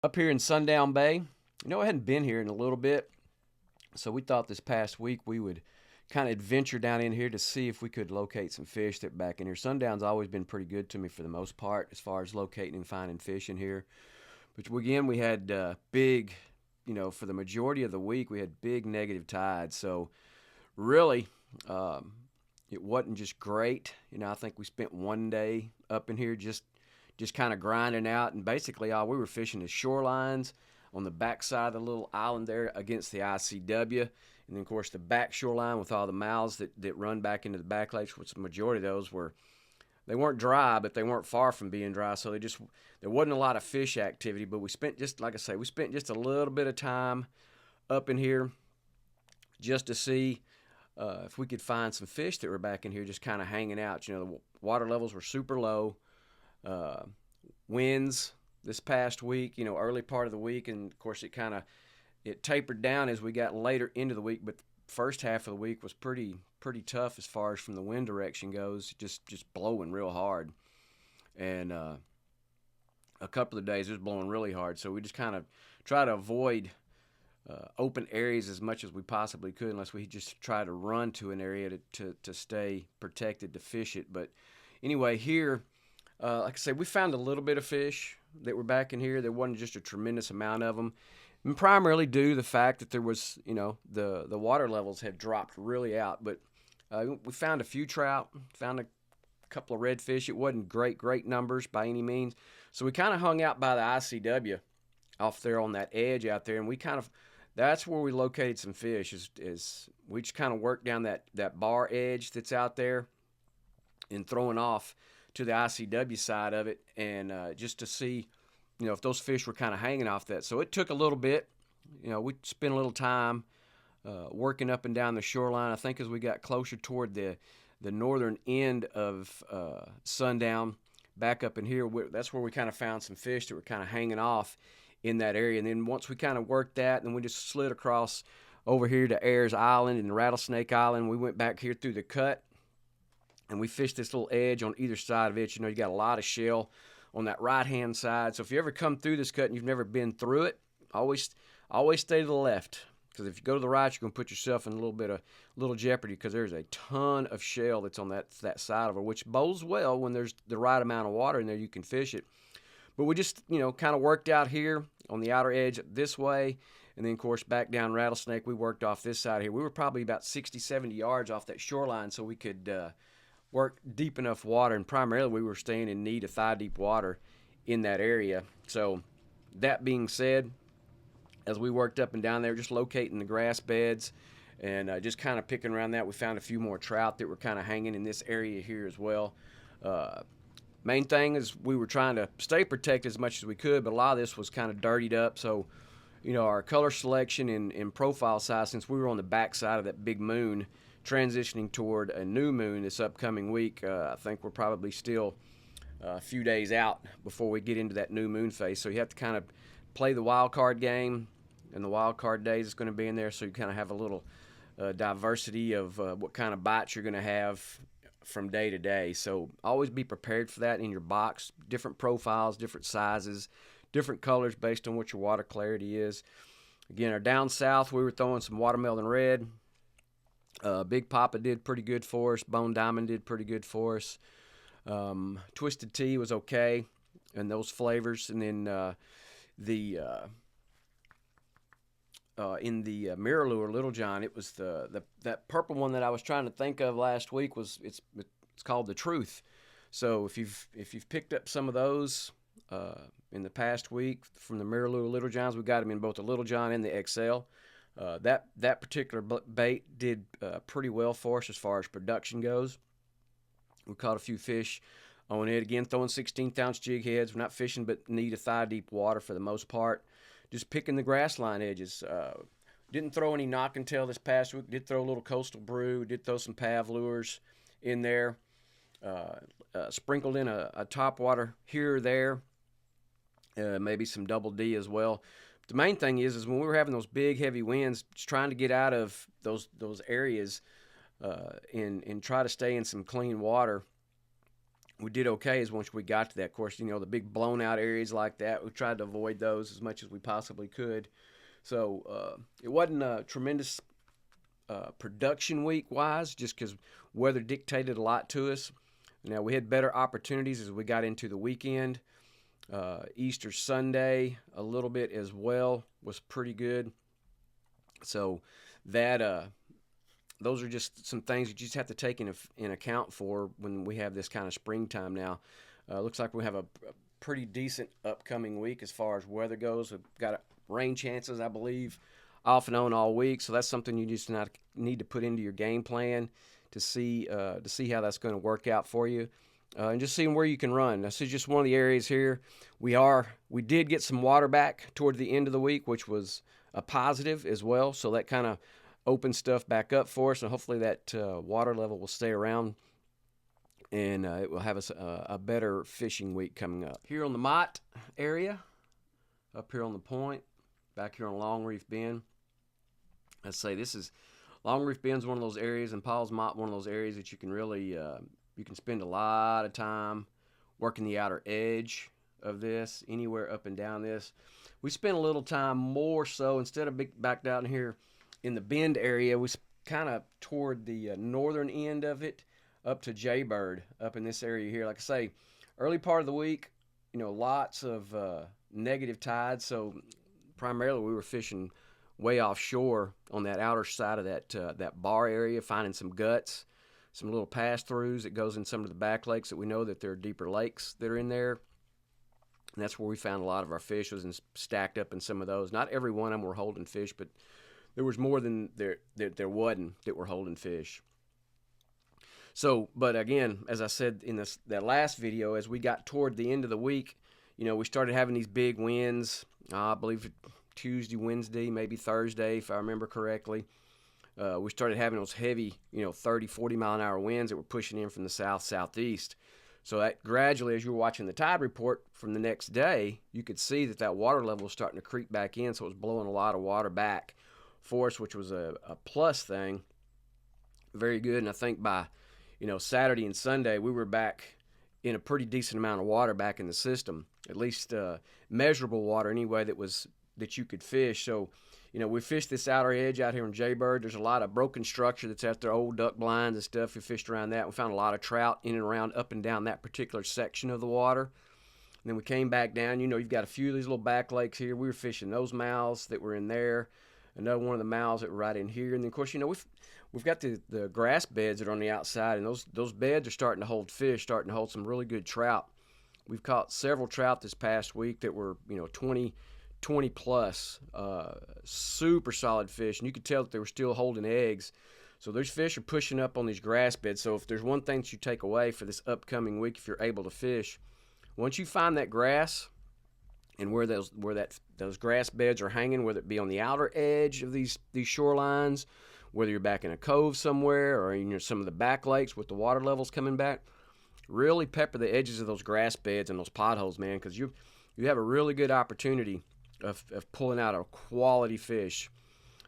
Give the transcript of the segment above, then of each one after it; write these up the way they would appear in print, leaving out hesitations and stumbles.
Up here in Sundown Bay. I hadn't been here in a little bit, so we thought this past week we would kind of adventure down in here to see if we could locate some fish that are back in here. Sundown's always been pretty good to me for the most part as far as locating and finding fish in here. But again, we had big, for the majority of the week, we had big negative tides. So really, it wasn't just great. I think we spent one day up in here just kind of grinding out, and basically all we were fishing is shorelines on the backside of the little island there against the ICW, and then of course the back shoreline with all the mouths that run back into the back lakes, which the majority of those they weren't dry, but they weren't far from being dry, so there wasn't a lot of fish activity. But we spent just a little bit of time up in here just to see if we could find some fish that were back in here just kind of hanging out. The water levels were super low. Winds this past week, early part of the week, and of course it tapered down as we got later into the week, but the first half of the week was pretty tough as far as from the wind direction goes, just blowing real hard. And a couple of days it was blowing really hard, so we just kind of try to avoid open areas as much as we possibly could, unless we just try to run to an area to stay protected to fish it. But anyway, here, like I said, we found a little bit of fish that were back in here. There wasn't just a tremendous amount of them, and primarily due to the fact that there was, the water levels had dropped really out. But we found a few trout, found a couple of redfish. It wasn't great numbers by any means. So we kind of hung out by the ICW off there on that edge out there, and that's where we located some fish. Is we just kind of worked down that bar edge that's out there and throwing off to the ICW side of it, and just to see, if those fish were kind of hanging off that. So it took a little bit. We spent a little time working up and down the shoreline. I think as we got closer toward the northern end of Sundown, back up in here, that's where we kind of found some fish that were kind of hanging off in that area. And then once we kind of worked that, then we just slid across over here to Heir's Island and Rattlesnake Island. We went back here through the cut, and we fished this little edge on either side of it. You got a lot of shell on that right-hand side. So if you ever come through this cut and you've never been through it, always stay to the left. Because if you go to the right, you're going to put yourself in a little jeopardy, because there's a ton of shell that's on that side of it, which bodes well when there's the right amount of water in there, you can fish it. But we just, kind of worked out here on the outer edge this way, and then, of course, back down Rattlesnake, we worked off this side here. We were probably about 60, 70 yards off that shoreline, so we could work deep enough water, and primarily we were staying in need of thigh-deep water in that area. So that being said, as we worked up and down there, just locating the grass beds and just kind of picking around that, we found a few more trout that were kind of hanging in this area here as well. Main thing is we were trying to stay protected as much as we could, but a lot of this was kind of dirtied up. So, our color selection and profile size, since we were on the back side of that big moon, transitioning toward a new moon this upcoming week, I think we're probably still a few days out before we get into that new moon phase. So you have to kind of play the wild card game, and the wild card days is going to be in there, so you kind of have a little diversity of what kind of bites you're going to have from day to day. So always be prepared for that in your box. Different profiles, different sizes, different colors based on what your water clarity is. Again, our down south, we were throwing some watermelon red. Big Papa did pretty good for us. Bone Diamond did pretty good for us. Twisted Tea was okay, and those flavors. And then in the Mirror Lure Little John, it was that purple one that I was trying to think of last week. It's called the Truth. So if you've picked up some of those in the past week from the Mirror Lure Little Johns, we got them in both the Little John and the XL. That particular bait did pretty well for us as far as production goes. We caught a few fish on it. Again, throwing 16th ounce jig heads. We're not fishing but need a thigh deep water for the most part. Just picking the grass line edges. Didn't throw any knock and tail this past week. Did throw a little coastal brew. Did throw some pav lures in there. Sprinkled in a top water here or there. Maybe some double D as well. The main thing is when we were having those big heavy winds, just trying to get out of those areas and try to stay in some clean water. we did okay is once we got to that. Of course, the big blown out areas like that, we tried to avoid those as much as we possibly could. So it wasn't a tremendous production week wise, just because weather dictated a lot to us. Now we had better opportunities as we got into the weekend. Easter Sunday a little bit as well was pretty good. So that those are just some things that you just have to take in account for when we have this kind of springtime now. Looks like we have a pretty decent upcoming week as far as weather goes. We've got rain chances, I believe, off and on all week. So that's something you just not need to put into your game plan to see how that's going to work out for you. And just seeing where you can run. This is just one of the areas here. We did get some water back toward the end of the week, which was a positive as well. So that kind of opened stuff back up for us, and hopefully that water level will stay around, and it will have us a better fishing week coming up. Here on the Mott area, up here on the point, back here on Long Reef Bend. Let's say Long Reef Bend's one of those areas, and Paul's Mott one of those areas that you can really you can spend a lot of time working the outer edge of this, anywhere up and down this. We spent a little time more so, instead of back down here in the Bend area, we kind of toward the northern end of it, up to Jaybird, up in this area here. Like I say, early part of the week, lots of negative tides, so primarily we were fishing way offshore on that outer side of that bar area, finding some guts, some little pass-throughs that goes in some of the back lakes that we know that there are deeper lakes that are in there. And that's where we found a lot of our fish was stacked up in some of those. Not every one of them were holding fish, but there was more than there wasn't that were holding fish. So, but again, as I said in that last video, as we got toward the end of the week, we started having these big winds. I believe Tuesday, Wednesday, maybe Thursday, if I remember correctly. We started having those heavy, 30, 40 mile an hour winds that were pushing in from the southeast. So that gradually, as you were watching the tide report from the next day, you could see that water level was starting to creep back in. So it was blowing a lot of water back for us, which was a plus thing. Very good. And I think by, Saturday and Sunday, we were back in a pretty decent amount of water back in the system, at least measurable water anyway that you could fish. So, we fished this outer edge out here in Jaybird. There's a lot of broken structure that's out there, old duck blinds and stuff. We fished around that. We found a lot of trout in and around, up and down that particular section of the water. And then we came back down. You've got a few of these little back lakes here. We were fishing those mouths that were in there. Another one of the mouths that were right in here. And then, of course, we've got the grass beds that are on the outside, and those beds are starting to hold fish, starting to hold some really good trout. We've caught several trout this past week that were, 20 plus, super solid fish, and you could tell that they were still holding eggs. So those fish are pushing up on these grass beds. So if there's one thing that you take away for this upcoming week, if you're able to fish, once you find that grass and where those grass beds are hanging, whether it be on the outer edge of these shorelines, whether you're back in a cove somewhere or in some of the back lakes with the water levels coming back, really pepper the edges of those grass beds and those potholes, man, because you have a really good opportunity of pulling out a quality fish.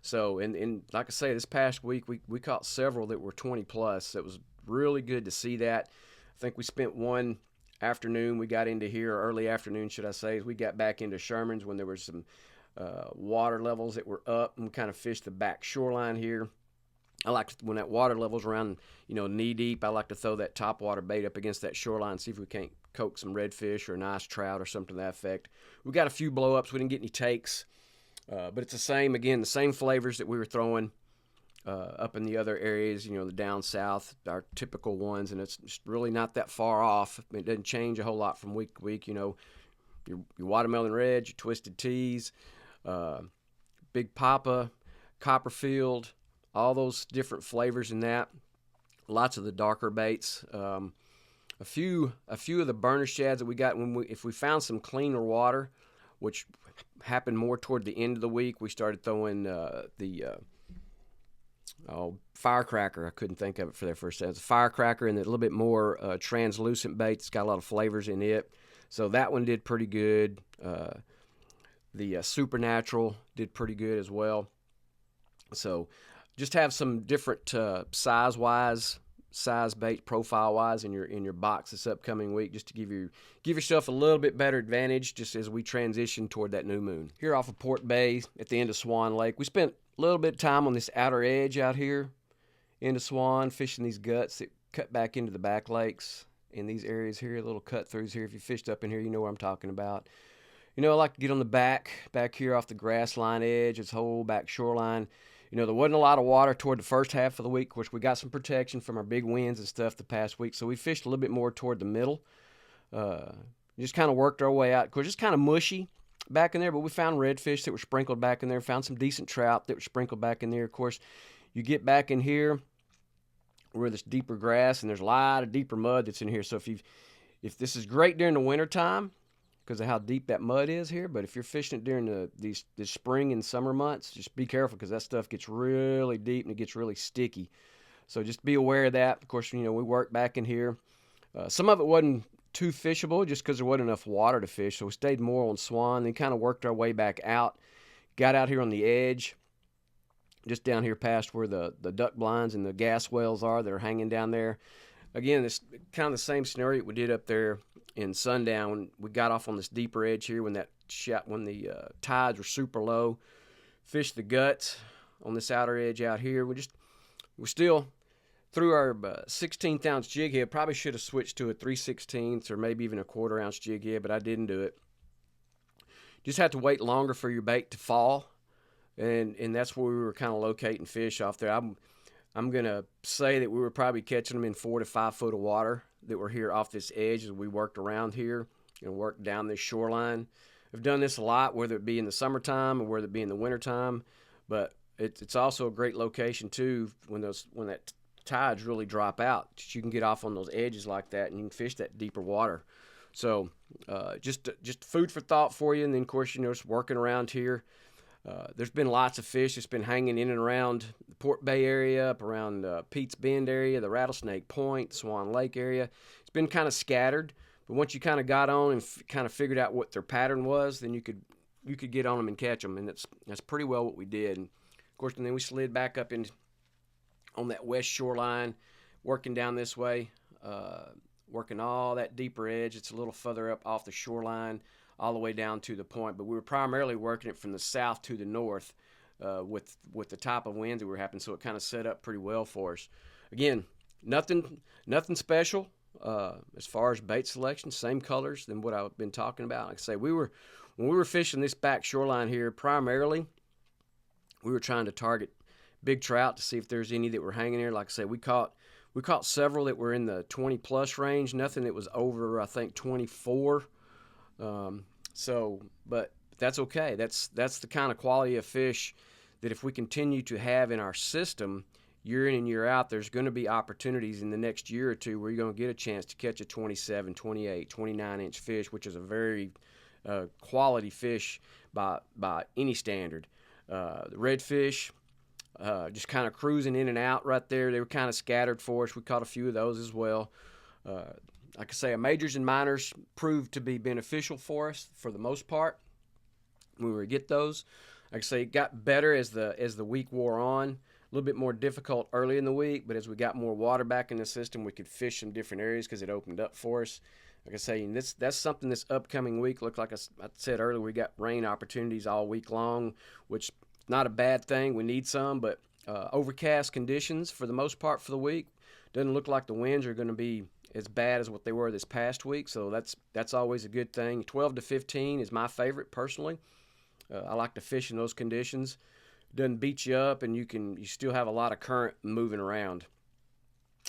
So, and like I say, this past week we caught several that were 20 plus. It was really good to see that. I think we spent one afternoon, we got into here, early afternoon, should I say, as we got back into Sherman's when there was some water levels that were up, and we kind of fished the back shoreline here. I like when that water level's around, knee deep, I like to throw that topwater bait up against that shoreline, see if we can't coax some redfish or a nice trout or something to that effect. We got a few blow-ups. We didn't get any takes, but it's the same flavors that we were throwing up in the other areas, the down south, our typical ones, and it's really not that far off. It doesn't change a whole lot from week to week. Your watermelon reds, your twisted teas, Big Papa, Copperfield, all those different flavors in that. Lots of the darker baits. A few of the burner shads that we got if we found some cleaner water, which happened more toward the end of the week, we started throwing the firecracker. I couldn't think of it for that first time. It's a firecracker and a little bit more translucent bait. It's got a lot of flavors in it. So that one did pretty good. The Supernatural did pretty good as well. So just have some different size-wise size bait profile wise in your box this upcoming week, just to give yourself a little bit better advantage just as we transition toward that new moon. Here off of Port Bay at the end of Swan Lake, we spent a little bit of time on this outer edge out here into Swan, fishing these guts that cut back into the back lakes in these areas here, little cut throughs here. If you fished up in here, you know what I'm talking about. You know, I like to get on the back here off the grass line edge, its whole back shoreline. You know, there wasn't a lot of water toward the first half of the week. Of course, we got some protection from our big winds and stuff the past week, so we fished a little bit more toward the middle. Just kind of worked our way out. Of course, it's kind of mushy back in there, but we found redfish that were sprinkled back in there, found some decent trout that were sprinkled back in there. Of course, you get back in here where there's deeper grass, and there's a lot of deeper mud that's in here. So if this is great during the wintertime, because of how deep that mud is here, but if you're fishing it during the spring and summer months, just be careful, because that stuff gets really deep and it gets really sticky. So just be aware of that. Of course, you know, we worked back in here. Some of it wasn't too fishable just because there wasn't enough water to fish, so we stayed more on Swan, then kind of worked our way back out. Got out here on the edge, just down here past where the duck blinds and the gas wells are that are hanging down there. Again, it's kind of the same scenario we did up there in Sundown when we got off on this deeper edge here when the tides were super low. Fished the guts on this outer edge out here. We still threw our 16th ounce jig head. Probably should have switched to a 3/16 or maybe even a 1/4 ounce jig head, but I didn't do it. Just have to wait longer for your bait to fall, and that's where we were kind of locating fish off there. I'm gonna say that we were probably catching them in 4 to 5 foot of water that were here off this edge as we worked around here and worked down this shoreline. I've done this a lot, whether it be in the summertime or whether it be in the wintertime, but it's also a great location too when that tides really drop out. You can get off on those edges like that and you can fish that deeper water. So just food for thought for you. And then of course, you know, just working around here. There's been lots of fish that's been hanging in and around the Port Bay area, up around Pete's Bend area, the Rattlesnake Point, Swan Lake area. It's been kind of scattered, but once you kind of got on and kind of figured out what their pattern was, then you could get on them and catch them, and that's pretty well what we did. And of course, and then we slid back up on that west shoreline, working down this way, working all that deeper edge. It's a little further up off the shoreline, all the way down to the point, but we were primarily working it from the south to the north with the type of winds that were happening, so it kind of set up pretty well for us. Again, nothing special as far as bait selection, same colors than what I've been talking about. Like I say, when we were fishing this back shoreline here, primarily we were trying to target big trout to see if there's any that were hanging there. Like I say, we caught several that were in the 20 plus range, nothing that was over, I think, 24. But that's okay. That's the kind of quality of fish that if we continue to have in our system year in and year out, there's going to be opportunities in the next year or two where you're going to get a chance to catch a 27, 28, 29-inch fish, which is a very quality fish by any standard. The redfish, just kind of cruising in and out right there. They were kind of scattered for us. We caught a few of those as well. Like I say, majors and minors proved to be beneficial for us for the most part. We were to get those. Like I say, it got better as the week wore on. A little bit more difficult early in the week, but as we got more water back in the system, we could fish some different areas because it opened up for us. Like I say, that's something this upcoming week. Looked like I said earlier, we got rain opportunities all week long, which is not a bad thing. We need some, but overcast conditions for the most part for the week. Doesn't look like the winds are going to be as bad as what they were this past week, so that's always a good thing. 12 to 15 is my favorite personally. I like to fish in those conditions. Doesn't beat you up, and you still have a lot of current moving around.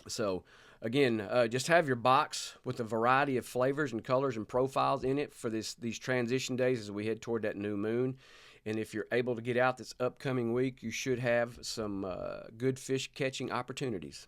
So again, just have your box with a variety of flavors and colors and profiles in it for these transition days as we head toward that new moon. And if you're able to get out this upcoming week, you should have some good fish catching opportunities.